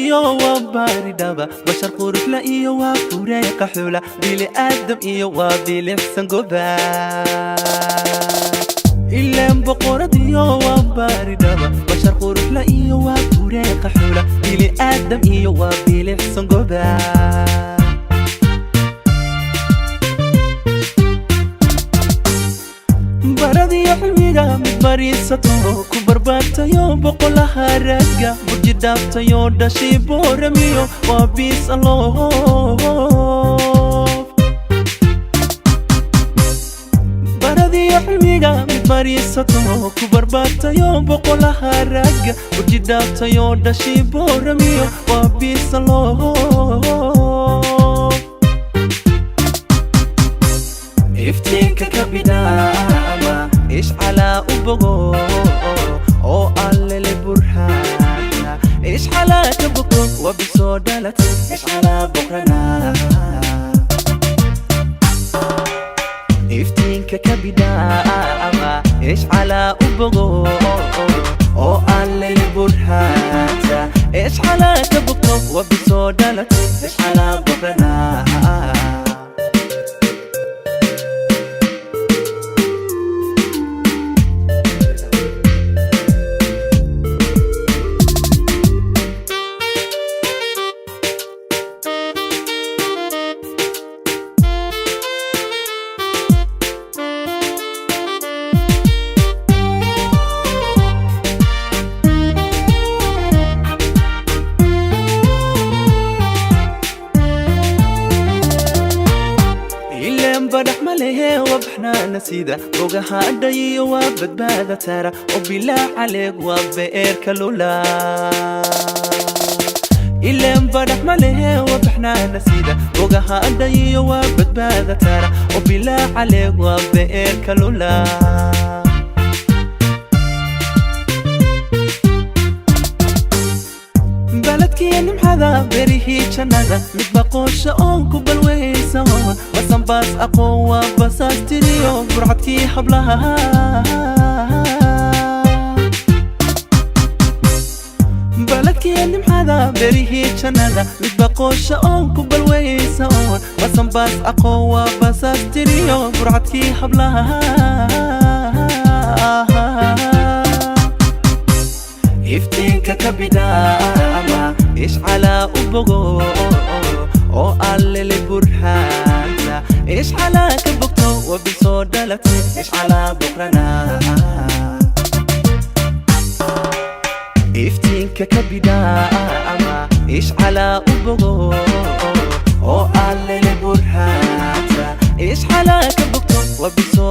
iyo waa baaridaba bashar qurux la iyo waa fureeqa xula bili aadam iyo waa bilixsan goba ileen boqorad iyo waa baaridaba bashar qurux la iyo waa fureeqa xula bili aadam iyo waa bilixsan goba baradi xilmiga mid bariisato ku barbaartayo boqolaha ragga burji dhaaftayo dhashii booramiyo waa biis alloof baradi xilmiga mid bariisato ku barbaartayo boqolaha ragga burji dhaaftayo dhashii booramiyo waa biis alloof iftiinka ka bidaama ish calaa u bogo oo allele burhaana ish calaa ka bogto waa bisoo dhalat ish calaa boqrana iftiinka ka bidaama ish calaa u bogo oo allele burhaana ish calaa ka bogto waa bisoo dhalat ish calaa boqrana بدح مليه وبحنا نسيده بوجها عدي وبدبادة ترى وبلا عليك وبئر كلولا إلا بدح مليه وبحنا نسيده بوجها عدي وبدبادة ترى وبلا عليك وبئر كلولا بلدكين محذا بريه جنازة متبقوش أونكو بالويسون وسن باس أقوى بس أستريو برعتكي حبلها بلدكين محذا بريه جنازة متبقوش أونكو بالويسون وسن باس أقوى بس أستريو برعتكي حبلها iftiinka ka bidaama ish calaa u bogo oo allele burhaana ish calaa ka bogto waa bisoo dhalatay ish calaa boqrana iftiinka ka bidaama ish calaa u bogo oo allele burhaana ish calaa ka bogto waa bisoo